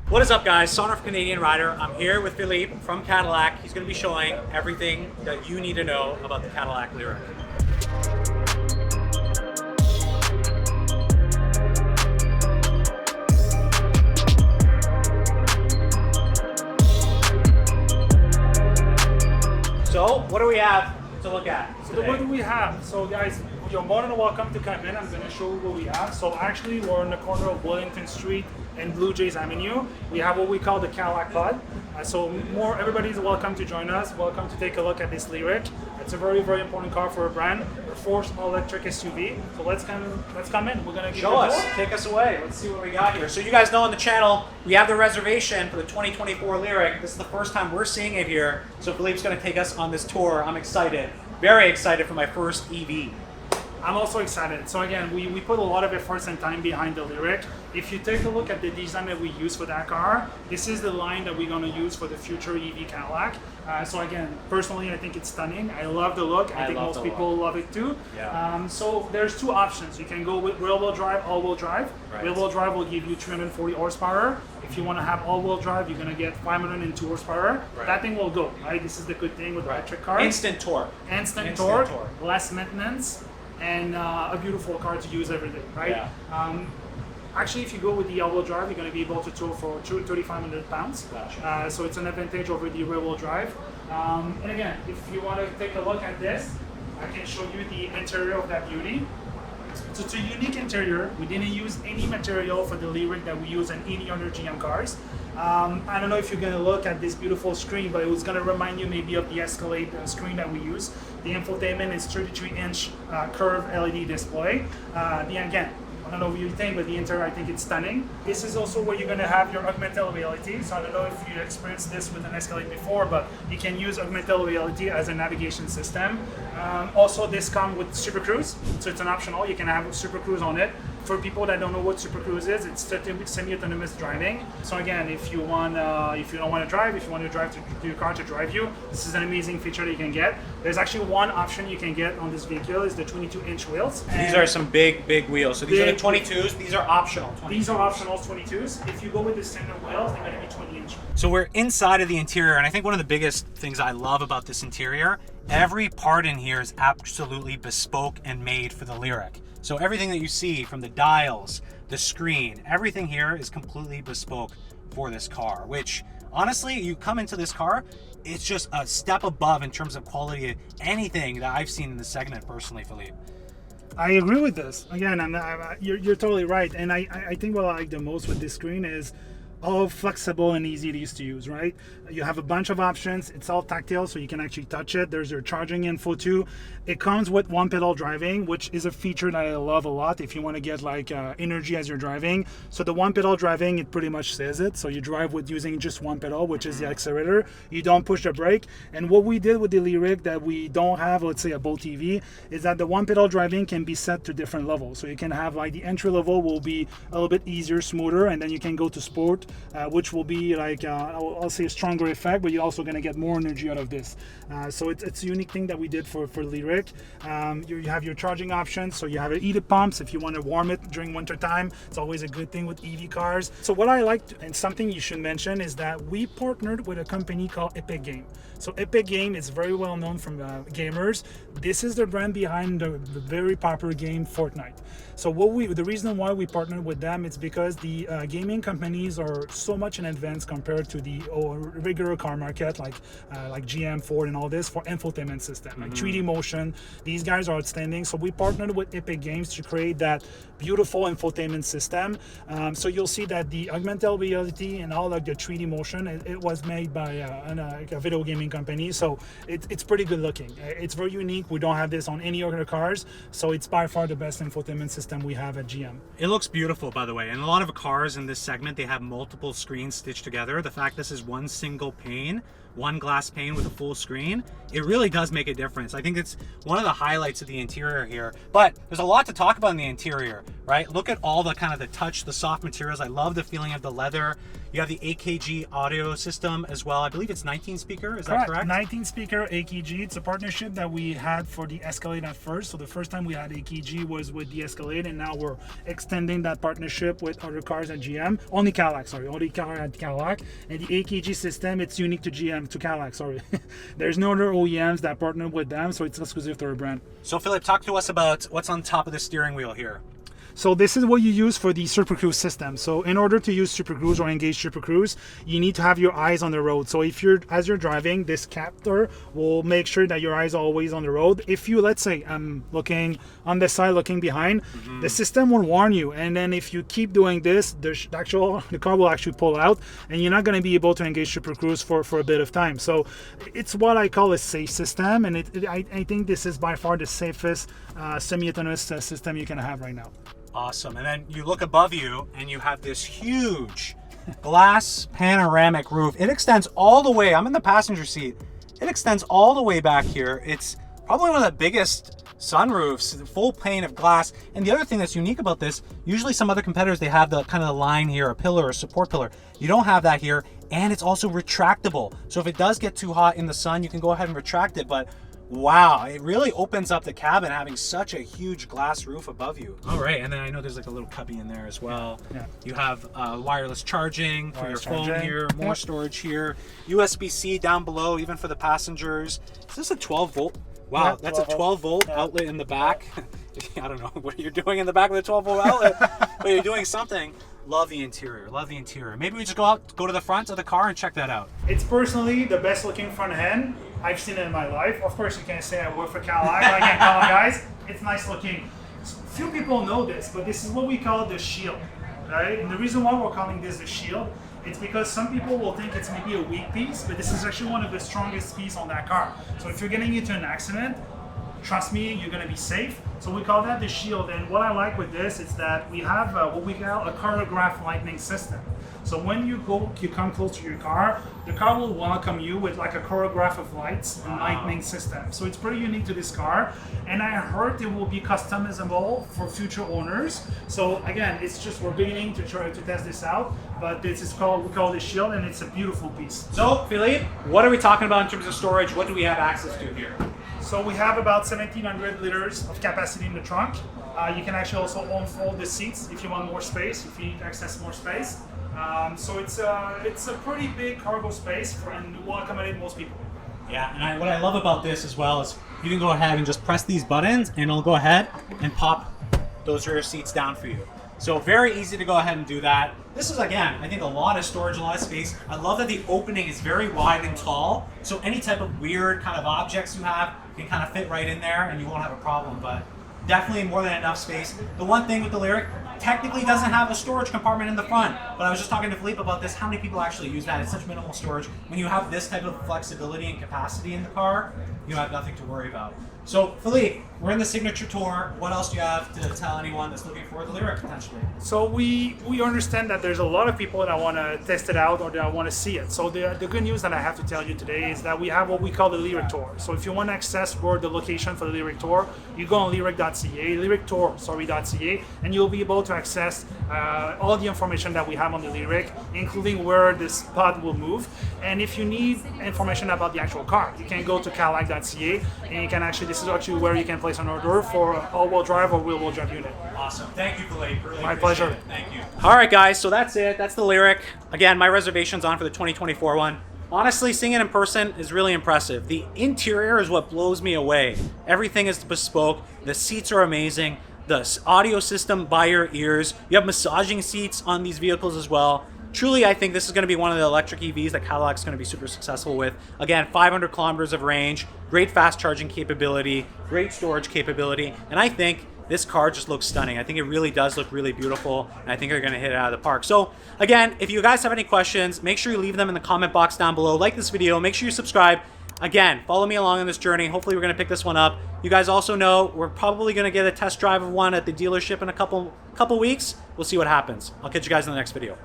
What is up, guys? Sonduren Canadian Rider. I'm here with Philippe from Cadillac. He's going to be showing everything that you need to know about the Cadillac Lyriq. So, what do we have to look at today? So what do we have? So guys, you're more than welcome to come in. I'm going to show you what we have. So actually we're in the corner of Wellington Street and Blue Jays Avenue. We have what we call the Cadillac Pod. Everybody's welcome to join us. Welcome to take a look at this Lyriq. It's a very, very important car for a brand. A forced electric SUV. So let's come in. We're going to Show us. Take us away. Let's see what we got here. So you guys know on the channel, we have the reservation for the 2024 Lyriq. This is the first time we're seeing it here. So Philippe's going to take us on this tour. I'm excited. Very excited for my first EV. I'm also excited. So again, we put a lot of efforts and time behind the Lyriq. If you take a look at the design that we use for that car, this is the line that we're going to use for the future EV Cadillac. So again, personally, I think it's stunning. I love the look. I think most people love it too. Yeah. So there's two options. You can go with rear-wheel drive, all-wheel drive. Right. Rear-wheel drive will give you 340 horsepower. If you want to have all-wheel drive, you're going to get 502 horsepower. Right. That thing will go, right? This is the good thing with electric cars. Instant torque. Instant torque, less maintenance, and a beautiful car to use every day, right? Yeah. Actually, if you go with the all-wheel drive, you're going to be able to tow for 3,500 pounds. Gotcha. So it's an advantage over the rear-wheel drive. And again, if you want to take a look at this, I can show you the interior of that beauty. So it's a unique interior. We didn't use any material for the Lyriq that we use in any other GM cars. I don't know if you're going to look at this beautiful screen, but it was going to remind you maybe of the Escalade screen that we use. The infotainment is 33-inch curved LED display. Again, I don't know what you think, but the interior, I think it's stunning. This is also where you're going to have your augmented reality. So I don't know if you experienced this with an Escalade before, but you can use augmented reality as a navigation system. Also, this comes with Super Cruise, so it's an optional. You can have Super Cruise on it. For people that don't know what Super Cruise is, it's semi-autonomous driving. So again, if you don't want to drive, if you want to drive to your car to drive you, this is an amazing feature that you can get. There's actually one option you can get on this vehicle is the 22-inch wheels. These are some big wheels. So these are the 22s. These are optional. 22s. These are optional 22s. If you go with the standard wheels, they're going to be 20-inch. So we're inside of the interior, and I think one of the biggest things I love about this interior, every part in here is absolutely bespoke and made for the Lyriq. So everything that you see, from the dials, the screen, everything here is completely bespoke for this car, which honestly, you come into this car, it's just a step above in terms of quality of anything that I've seen in the segment personally, Philippe. I agree with this. Again, you're totally right. And I think what I like the most with this screen is all flexible and easy to use, right? You have a bunch of options. It's all tactile, so you can actually touch it. There's your charging info too. It comes with one pedal driving, which is a feature that I love a lot if you want to get like energy as you're driving. So the one pedal driving, it pretty much says it. So you drive with using just one pedal, which is the accelerator. You don't push the brake. And what we did with the Lyriq that we don't have, let's say a Bolt EV, is that the one pedal driving can be set to different levels. So you can have like the entry level will be a little bit easier, smoother, and then you can go to sport, which will be like I'll say a stronger effect, but you're also going to get more energy out of this. So it's a unique thing that we did for Lyriq. You have your charging options, so you have heated pumps if you want to warm it during winter time. It's always a good thing with EV cars. So what I like, and something you should mention, is that we partnered with a company called Epic Game. So Epic Game is very well known from gamers. This is the brand behind the very popular game Fortnite. So the reason why we partnered with them is because the gaming companies are so much in advance compared to the regular car market, like GM, Ford, and all this for infotainment system, like 3D motion. These guys are outstanding. So we partnered with Epic Games to create that beautiful infotainment system. So you'll see that the augmented reality and all like the 3D motion, it was made by a video gaming company. So it's pretty good looking. It's very unique. We don't have this on any other cars. So it's by far the best infotainment system we have at GM. It looks beautiful, by the way. And a lot of cars in this segment, they have multiple screens stitched together. The fact this is one single pane, one glass pane with a full screen, it really does make a difference. I think it's one of the highlights of the interior here. But there's a lot to talk about in the interior, right? Look at all the kind of the touch, the soft materials. I love the feeling of the leather. You have the AKG audio system as well. I believe it's 19 speaker, is that correct? 19 speaker AKG. It's a partnership that we had for the Escalade at first. So the first time we had AKG was with the Escalade, and now we're extending that partnership with other cars at GM. Only Cadillac, sorry, only car at Cadillac. And the AKG system, it's unique to GM, to Cadillac, sorry. There's no other OEMs that partner with them, so it's exclusive to our brand. So Philippe, talk to us about what's on top of the steering wheel here. So this is what you use for the Super Cruise system. So in order to use Super Cruise or engage Super Cruise, you need to have your eyes on the road. So if as you're driving, this captor will make sure that your eyes are always on the road. If you, let's say, I'm looking on the side, looking behind, the system will warn you. And then if you keep doing this, the car will actually pull out, and you're not going to be able to engage Super Cruise for a bit of time. So it's what I call a safe system, and I think this is by far the safest semi-autonomous system you can have right now. Awesome. And then you look above you and you have this huge glass panoramic roof. It extends all the way. I'm in the passenger seat. It extends all the way back here. It's probably one of the biggest sunroofs, full pane of glass. And the other thing that's unique about this, usually some other competitors, they have the kind of line here, a pillar, a support pillar. You don't have that here. And it's also retractable. So if it does get too hot in the sun, you can go ahead and retract it. But wow, it really opens up the cabin having such a huge glass roof above you. All right, and then I know there's like a little cubby in there as well. Yeah. You have wireless charging for your phone here, more storage here, USB-C down below, even for the passengers. Is this a 12 volt? Wow, yeah, that's a 12 volt outlet in the back. I don't know what you're doing in the back of the 12 volt outlet, but you're doing something. Love the interior, love the interior. Maybe we just go to the front of the car and check that out. It's personally the best looking front end I've seen it in my life. Of course, you can't say I work for Cadillac. I can't call guys. It's nice looking. Few people know this, but this is what we call the shield, right? And the reason why we're calling this the shield, it's because some people will think it's maybe a weak piece, but this is actually one of the strongest pieces on that car. So if you're getting into an accident, trust me, you're going to be safe. So we call that the shield. And what I like with this is that we have what we call a chronograph lightning system. So when you come close to your car, the car will welcome you with like a chronograph of lights and lightning system. So it's pretty unique to this car. And I heard it will be customizable for future owners. So again, it's just, we're beginning to try to test this out, but this is called, we call it shield, and it's a beautiful piece. So Philippe, what are we talking about in terms of storage? What do we have access to here? So we have about 1,700 liters of capacity in the trunk. You can actually also unfold the seats if you want more space, if you need to access more space. So it's a pretty big cargo space and will accommodate most people. Yeah, and what I love about this as well is you can go ahead and just press these buttons and it'll go ahead and pop those rear seats down for you. So very easy to go ahead and do that. This is, again, I think a lot of storage, a lot of space. I love that the opening is very wide and tall. So any type of weird kind of objects you have can kind of fit right in there and you won't have a problem, but definitely more than enough space. The one thing with the Lyriq, technically doesn't have a storage compartment in the front, but I was just talking to Philippe about this. How many people actually use that? It's such minimal storage. When you have this type of flexibility and capacity in the car, you have nothing to worry about. So Philippe, we're in the signature tour. What else do you have to tell anyone that's looking for the Lyriq potentially? So we understand that there's a lot of people that want to test it out or that want to see it. So the good news that I have to tell you today is that we have what we call the Lyriq Tour. So if you want to access where the location for the Lyriq Tour, you go on lyriq.ca, lyriqtour.ca, and you'll be able to access all the information that we have on the Lyriq, including where this pod will move. And if you need information about the actual car, you can go to cadillac.ca, and you can actually, this is actually where you can place an order for all-wheel drive or wheel-wheel drive unit. Awesome. Thank you, Philippe. Really My pleasure. It. Thank you. All right, guys. So that's it. That's the Lyriq. Again, my reservation's on for the 2024 one. Honestly, seeing it in person is really impressive. The interior is what blows me away. Everything is bespoke. The seats are amazing. The audio system by your ears. You have massaging seats on these vehicles as well. Truly, I think this is going to be one of the electric EVs that Cadillac's going to be super successful with. Again, 500 kilometers of range, great fast charging capability, great storage capability, and I think this car just looks stunning. I think it really does look really beautiful, and I think they're going to hit it out of the park. So, again, if you guys have any questions, make sure you leave them in the comment box down below. Like this video, make sure you subscribe. Again, follow me along on this journey. Hopefully, we're going to pick this one up. You guys also know we're probably going to get a test drive of one at the dealership in a couple weeks. We'll see what happens. I'll catch you guys in the next video.